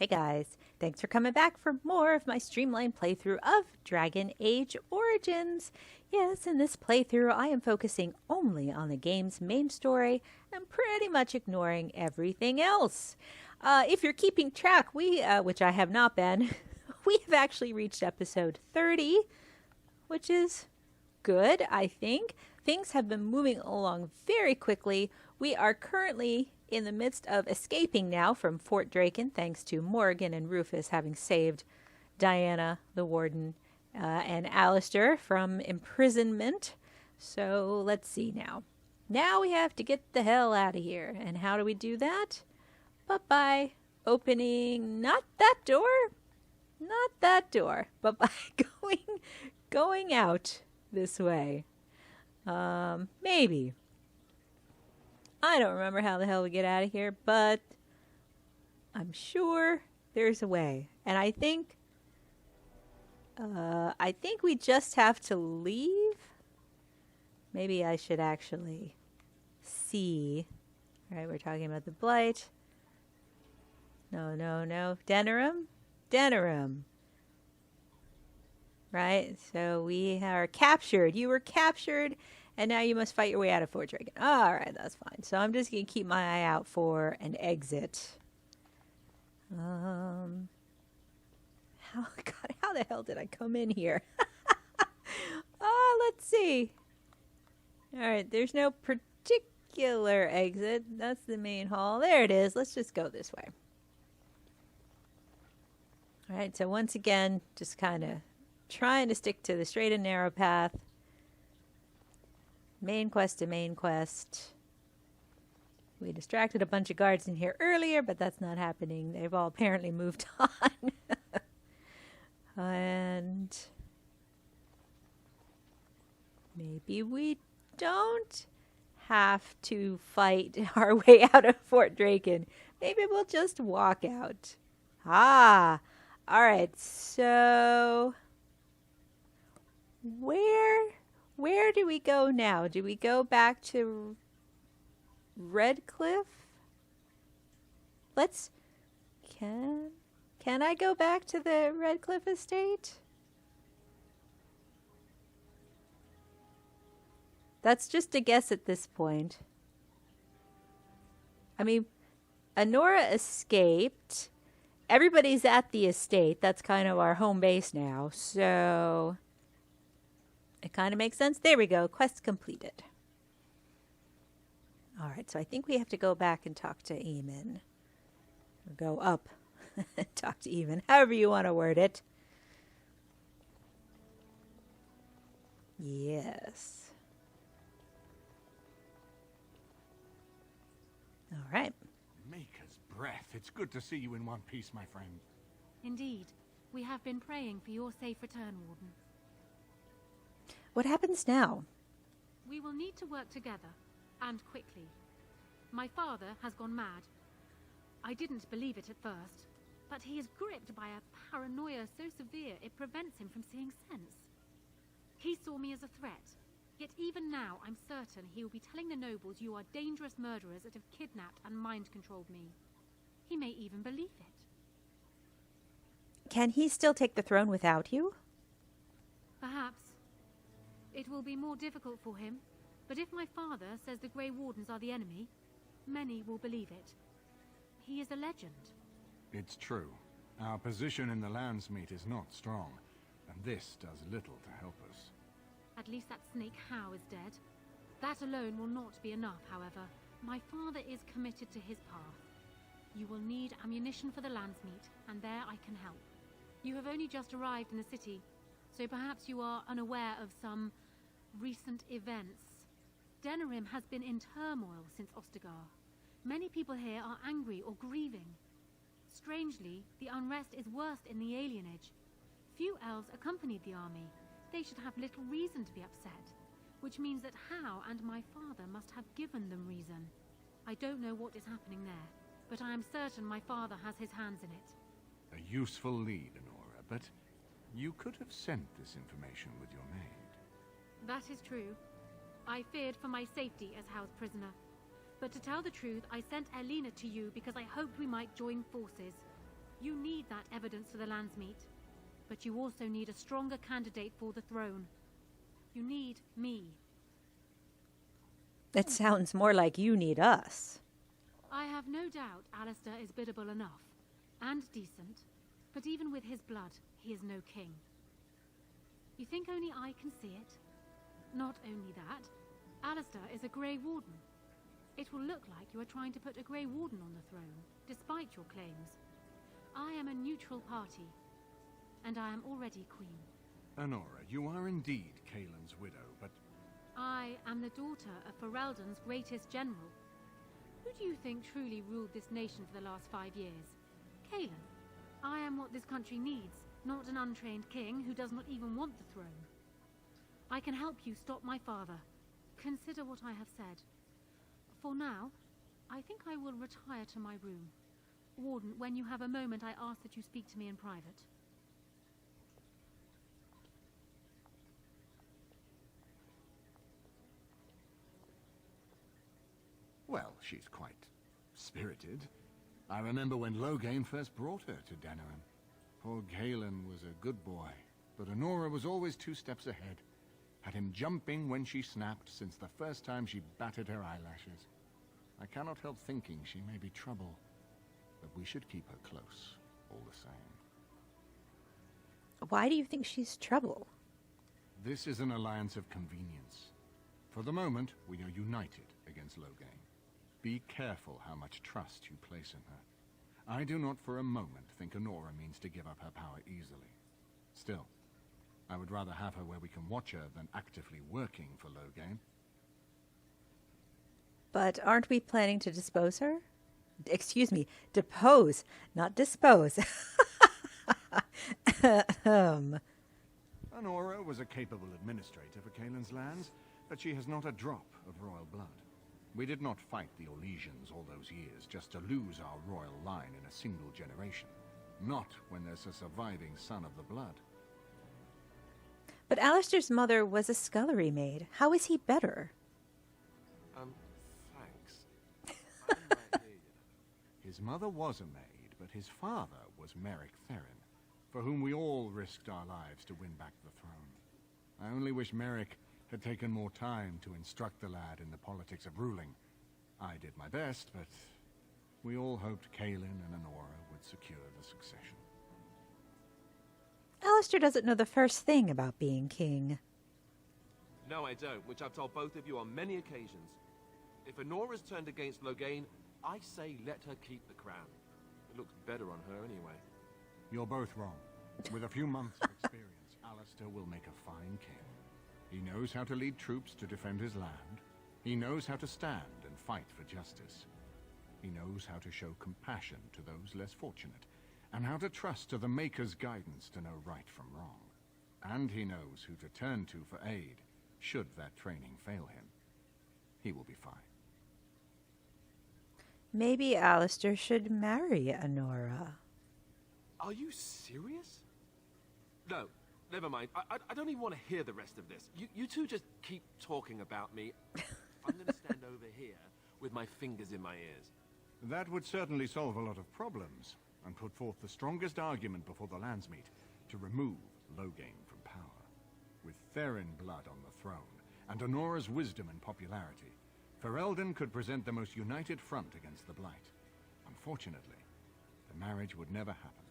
Hey guys, thanks for coming back for more of my streamlined playthrough of Dragon Age Origins. Yes, in this playthrough I am focusing only on the game's main story and pretty much ignoring everything else. If you're keeping track, which I have not been, we have actually reached episode 30, which is good, I think. Things have been moving along very quickly. We are currently in the midst of escaping now from Fort Drakon, thanks to Morgan and Rufus having saved Diana, the warden, and Alistair from imprisonment. So let's see now. Now we have to get the hell out of here. And how do we do that? But by opening not that door, but by going out this way. Maybe. I don't remember how the hell we get out of here, but I'm sure there's a way. And I think we just have to leave. Maybe I should actually see. All right, we're talking about the Blight. No. Denerim. Right? So we are captured. You were captured. And now you must fight your way out of Fort Drakon. All right, that's fine. So I'm just going to keep my eye out for an exit. How the hell did I come in here? Let's see. All right, there's no particular exit. That's the main hall. There it is. Let's just go this way. All right, so once again, just kind of trying to stick to the straight and narrow path. Main quest to main quest. We distracted a bunch of guards in here earlier, but that's not happening. They've all apparently moved on. And maybe we don't have to fight our way out of Fort Drakon. Maybe we'll just walk out. All right. So where do we go now? Do we go back to Redcliffe? Can I go back to the Redcliffe estate? That's just a guess at this point. I mean, Anora escaped. Everybody's at the estate. That's kind of our home base now. So it kind of makes sense. There we go. Quest completed. All right, so I think we have to go back and talk to Eamon. Or go up and talk to Eamon. However you want to word it. Yes. All right. Maker's breath. It's good to see you in one piece, my friend. Indeed. We have been praying for your safe return, Warden. What happens now? We will need to work together, and quickly. My father has gone mad. I didn't believe it at first, but he is gripped by a paranoia so severe it prevents him from seeing sense. He saw me as a threat, yet even now I'm certain he will be telling the nobles you are dangerous murderers that have kidnapped and mind-controlled me. He may even believe it. Can he still take the throne without you? Perhaps. It will be more difficult for him, but if my father says the Grey Wardens are the enemy, many will believe it. He is a legend. It's true. Our position in the Landsmeet is not strong, and this does little to help us. At least that snake Howe is dead. That alone will not be enough, however. My father is committed to his path. You will need ammunition for the Landsmeet, and there I can help. You have only just arrived in the city, so perhaps you are unaware of some recent events. Denerim has been in turmoil since Ostagar. Many people here are angry or grieving. Strangely, the unrest is worst in the alienage. Few elves accompanied the army. They should have little reason to be upset, which means that Howe and my father must have given them reason. I don't know what is happening there, but I am certain my father has his hands in it. A useful lead, Anora, but you could have sent this information with your maid. That is true. I feared for my safety as Howe's prisoner. But to tell the truth, I sent Elena to you because I hoped we might join forces. You need that evidence for the Landsmeet, but you also need a stronger candidate for the throne. You need me. It sounds more like you need us. I have no doubt Alistair is biddable enough, and decent, but even with his blood, he is no king. You think only I can see it? Not only that, Alistair is a Grey Warden. It will look like you are trying to put a Grey Warden on the throne, despite your claims. I am a neutral party, and I am already queen. Anora, you are indeed Kaelin's widow, but... I am the daughter of Ferelden's greatest general. Who do you think truly ruled this nation for the last 5 years? Kaelin. I am what this country needs, not an untrained king who does not even want the throne. I can help you stop my father. Consider what I have said. For now, I think I will retire to my room. Warden, when you have a moment, I ask that you speak to me in private. Well, she's quite spirited. I remember when Loghain first brought her to Danaran. Poor Kaelin was a good boy, but Anora was always 2 steps ahead. Had him jumping when she snapped since the first time she batted her eyelashes. I cannot help thinking she may be trouble, but we should keep her close, all the same. Why do you think she's trouble? This is an alliance of convenience. For the moment, we are united against Loghain. Be careful how much trust you place in her. I do not for a moment think Anora means to give up her power easily. Still, I would rather have her where we can watch her than actively working for Loghain. But aren't we planning to dispose her? Excuse me, depose, not dispose. Anora was a capable administrator for Kaelin's lands, but she has not a drop of royal blood. We did not fight the Orlesians all those years just to lose our royal line in a single generation. Not when there's a surviving son of the blood. But Alistair's mother was a scullery maid. How is he better? Thanks. I didn't quite hear you. His mother was a maid, but his father was Merrick Theron, for whom we all risked our lives to win back the throne. I only wish Merrick had taken more time to instruct the lad in the politics of ruling. I did my best, but we all hoped Kaelin and Anora would secure the succession. Alistair doesn't know the first thing about being king. No, I don't, which I've told both of you on many occasions. If Anora's turned against Loghain, I say let her keep the crown. It looks better on her anyway. You're both wrong. With a few months of experience, Alistair will make a fine king. He knows how to lead troops to defend his land. He knows how to stand and fight for justice. He knows how to show compassion to those less fortunate, and how to trust to the Maker's guidance to know right from wrong. And he knows who to turn to for aid, should that training fail him. He will be fine. Maybe Alistair should marry Anora. Are you serious? No, never mind. I don't even want to hear the rest of this. You two just keep talking about me. I'm going to stand over here with my fingers in my ears. That would certainly solve a lot of problems, and put forth the strongest argument before the Landsmeet to remove Loghain from power. With Theron blood on the throne, and Anora's wisdom and popularity, Ferelden could present the most united front against the Blight. Unfortunately, the marriage would never happen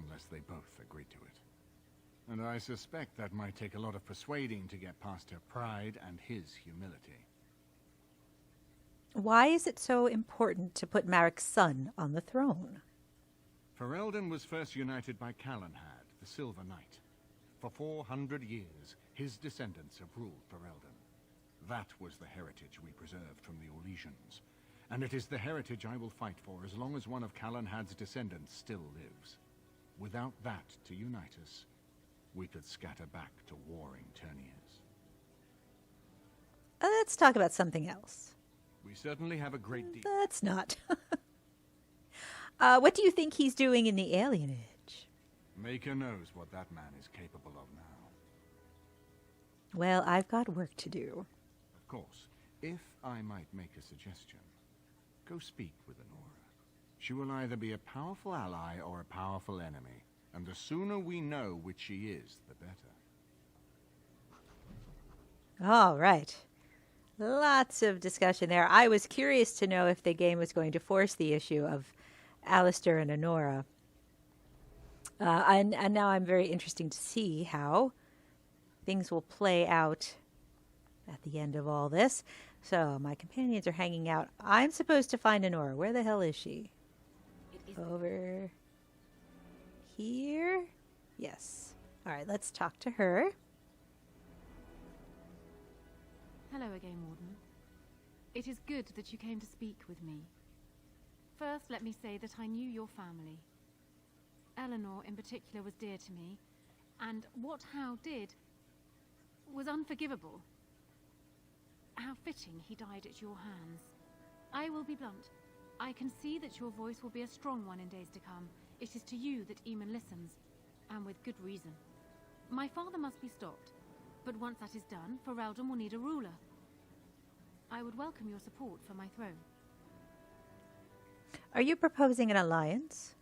unless they both agreed to it. And I suspect that might take a lot of persuading to get past her pride and his humility. Why is it so important to put Merrick's son on the throne? Ferelden was first united by Calenhad, the Silver Knight. For 400 years, his descendants have ruled Ferelden. That was the heritage we preserved from the Orlesians. And it is the heritage I will fight for as long as one of Calenhad's descendants still lives. Without that to unite us, we could scatter back to warring Terniers. Let's talk about something else. We certainly have a great deal. Let's not. What do you think he's doing in the alienage? Maker knows what that man is capable of now. Well, I've got work to do. Of course, if I might make a suggestion, go speak with Anora. She will either be a powerful ally or a powerful enemy, and the sooner we know which she is, the better. All right. Lots of discussion there. I was curious to know if the game was going to force the issue of Alistair and Anora. And now I'm very interested to see how things will play out at the end of all this. So my companions are hanging out. I'm supposed to find Anora. Where the hell is she? Over here? Yes. All right, let's talk to her. Hello again, Warden. It is good that you came to speak with me. First, let me say that I knew your family. Eleanor, in particular, was dear to me, and what Hal did was unforgivable. How fitting he died at your hands. I will be blunt. I can see that your voice will be a strong one in days to come. It is to you that Eamon listens, and with good reason. My father must be stopped, but once that is done, Ferelden will need a ruler. I would welcome your support for my throne. Are you proposing an alliance?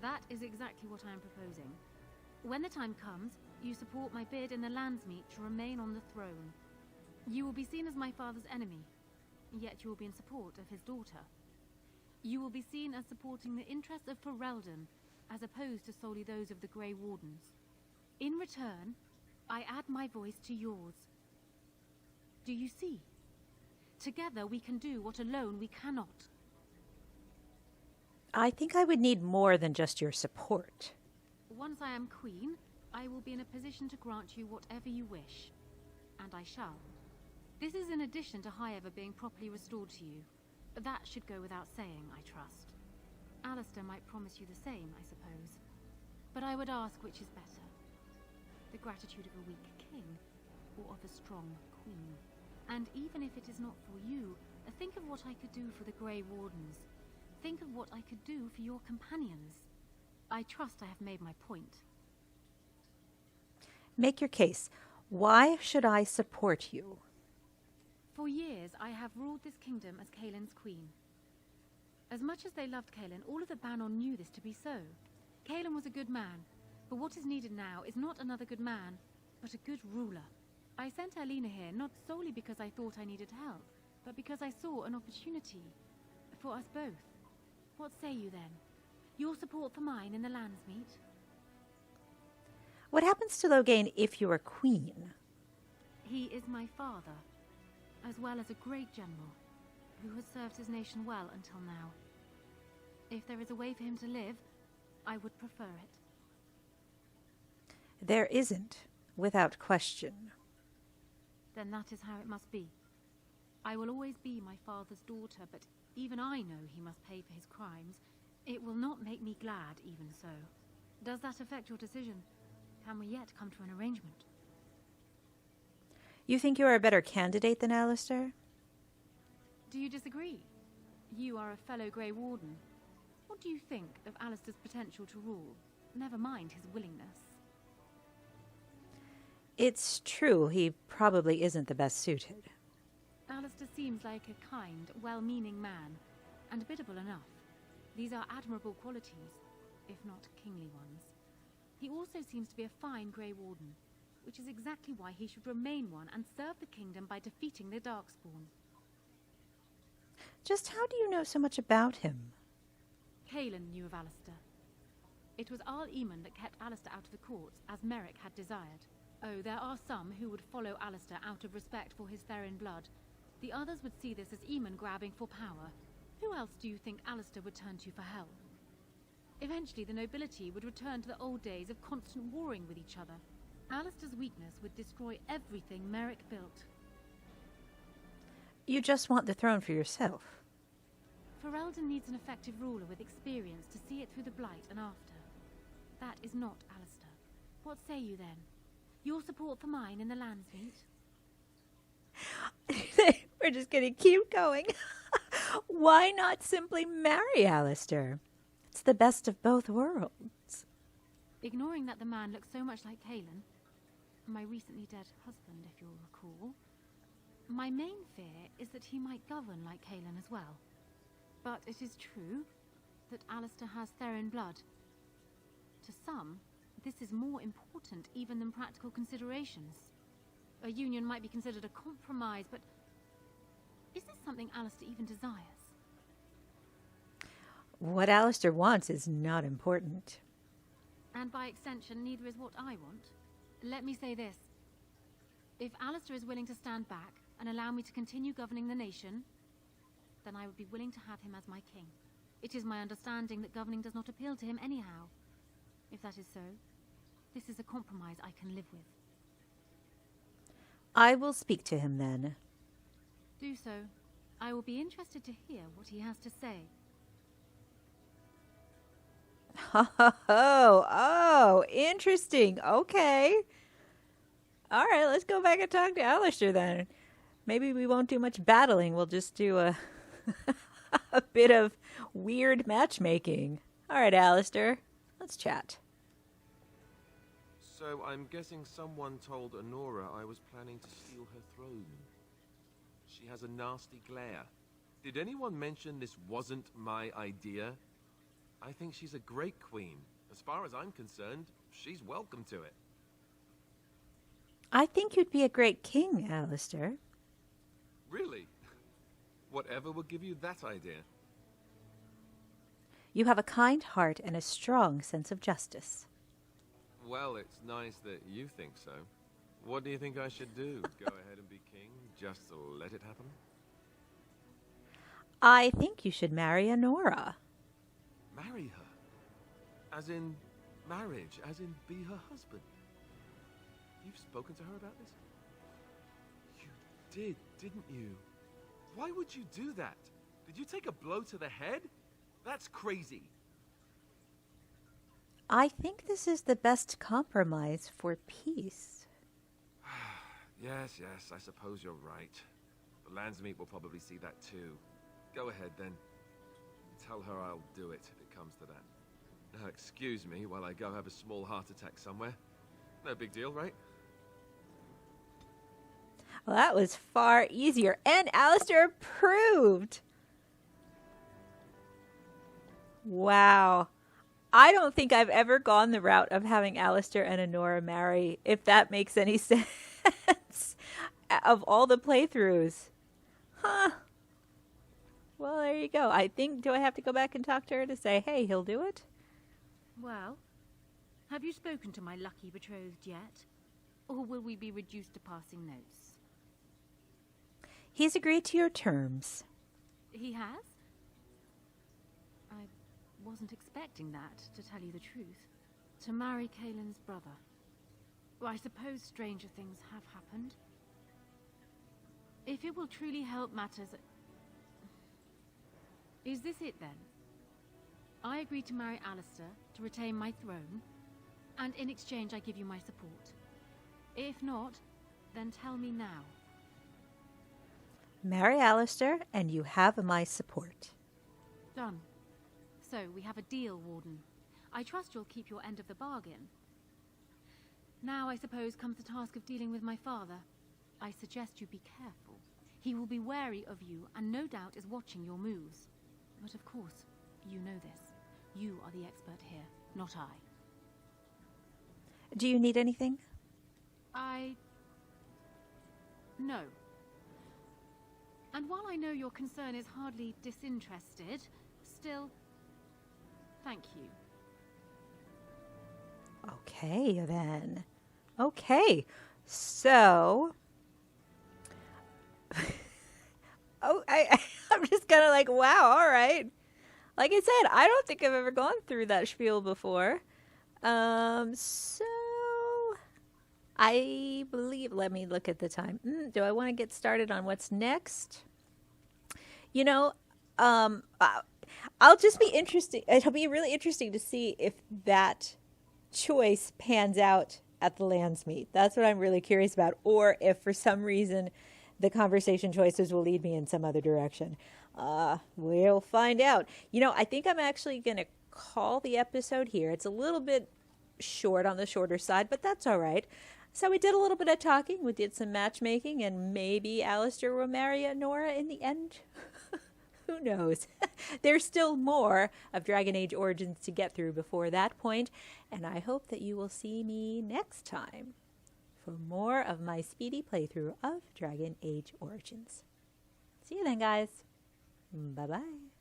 That is exactly what I am proposing. When the time comes, you support my bid in the Landsmeet to remain on the throne. You will be seen as my father's enemy, yet you will be in support of his daughter. You will be seen as supporting the interests of Ferelden, as opposed to solely those of the Grey Wardens. In return, I add my voice to yours. Do you see? Together we can do what alone we cannot. I think I would need more than just your support. Once I am queen, I will be in a position to grant you whatever you wish. And I shall. This is in addition to Highever being properly restored to you. That should go without saying, I trust. Alistair might promise you the same, I suppose. But I would ask which is better. The gratitude of a weak king, or of a strong queen. And even if it is not for you, think of what I could do for the Grey Wardens. Think of what I could do for your companions. I trust I have made my point. Make your case. Why should I support you? For years, I have ruled this kingdom as Kaelin's queen. As much as they loved Kaelin, all of the Banon knew this to be so. Kaelin was a good man, but what is needed now is not another good man, but a good ruler. I sent Alina here not solely because I thought I needed help, but because I saw an opportunity for us both. What say you then? Your support for mine in the Landsmeet? What happens to Loghain if you're a queen? He is my father, as well as a great general, who has served his nation well until now. If there is a way for him to live, I would prefer it. There isn't, without question. Then that is how it must be. I will always be my father's daughter, but even I know he must pay for his crimes. It will not make me glad, even so. Does that affect your decision? Can we yet come to an arrangement? You think you are a better candidate than Alistair? Do you disagree? You are a fellow Grey Warden. What do you think of Alistair's potential to rule? Never mind his willingness. It's true, he probably isn't the best suited. Alistair seems like a kind, well-meaning man, and biddable enough. These are admirable qualities, if not kingly ones. He also seems to be a fine Grey Warden, which is exactly why he should remain one and serve the kingdom by defeating the Darkspawn. Just how do you know so much about him? Kaelin knew of Alistair. It was Arl Eamon that kept Alistair out of the courts, as Merrick had desired. Oh, there are some who would follow Alistair out of respect for his Therin blood. The others would see this as Eamon grabbing for power. Who else do you think Alistair would turn to for help? Eventually, the nobility would return to the old days of constant warring with each other. Alistair's weakness would destroy everything Merrick built. You just want the throne for yourself. Ferelden needs an effective ruler with experience to see it through the Blight and after. That is not Alistair. What say you then? Your support for mine in the Landsmeet? We're just going to keep going. Why not simply marry Alistair? It's the best of both worlds. Ignoring that the man looks so much like Kaelin, my recently dead husband, if you'll recall, my main fear is that he might govern like Kaelin as well. But it is true, that Alistair has Theron blood. To some, this is more important even than practical considerations. A union might be considered a compromise, but is this something Alistair even desires? What Alistair wants is not important. And by extension, neither is what I want. Let me say this. If Alistair is willing to stand back and allow me to continue governing the nation, then I would be willing to have him as my king. It is my understanding that governing does not appeal to him anyhow. If that is so, this is a compromise I can live with. I will speak to him then. Do so. I will be interested to hear what he has to say. Oh, interesting. Okay. All right, let's go back and talk to Alistair then. Maybe we won't do much battling. We'll just do a a bit of weird matchmaking. All right, Alistair, let's chat. So I'm guessing someone told Anora I was planning to steal her throne. She has a nasty glare. Did anyone mention this wasn't my idea? I think she's a great queen. As far as I'm concerned, she's welcome to it. I think you'd be a great king, Alistair. Really? Whatever would give you that idea? You have a kind heart and a strong sense of justice. Well, it's nice that you think so. What do you think I should do? Go ahead and be king, just to let it happen? I think you should marry Anora. Marry her? As in marriage? As in be her husband? You've spoken to her about this? You did, didn't you? Why would you do that? Did you take a blow to the head? That's crazy. I think this is the best compromise for peace. Yes, I suppose you're right. The Landsmeet will probably see that too. Go ahead then. Tell her I'll do it if it comes to that. Now excuse me while I go have a small heart attack somewhere. No big deal, right? Well, that was far easier, and Alistair approved. Wow. I don't think I've ever gone the route of having Alistair and Anora marry, if that makes any sense, of all the playthroughs. Huh. Well, there you go. I think, do I have to go back and talk to her to say, hey, he'll do it? Well, have you spoken to my lucky betrothed yet? Or will we be reduced to passing notes? He's agreed to your terms. He has? I wasn't expecting that, to tell you the truth. To marry Kaelin's brother. Well, I suppose stranger things have happened. If it will truly help matters... Is this it then? I agree to marry Alistair to retain my throne, and in exchange I give you my support. If not, then tell me now. Marry Alistair, and you have my support. Done. So, we have a deal, Warden. I trust you'll keep your end of the bargain. Now, I suppose, comes the task of dealing with my father. I suggest you be careful. He will be wary of you, and no doubt is watching your moves. But of course, you know this. You are the expert here, not I. Do you need anything? No. And while I know your concern is hardly disinterested, still, thank you. Okay, then. Okay, so... I'm just kind of like, wow, all right. Like I said, I don't think I've ever gone through that spiel before. So... I believe, let me look at the time. Do I want to get started on what's next? You know, I'll just be interesting. It'll be really interesting to see if that choice pans out at the Landsmeet. That's what I'm really curious about. Or if for some reason the conversation choices will lead me in some other direction. We'll find out. You know, I think I'm actually going to call the episode here. It's a little bit short, on the shorter side, but that's all right. So we did a little bit of talking, we did some matchmaking, and maybe Alistair will marry Anora in the end. who knows? There's still more of Dragon Age Origins to get through before that point, and I hope that you will see me next time for more of my speedy playthrough of Dragon Age Origins. See you then, guys. Bye-bye.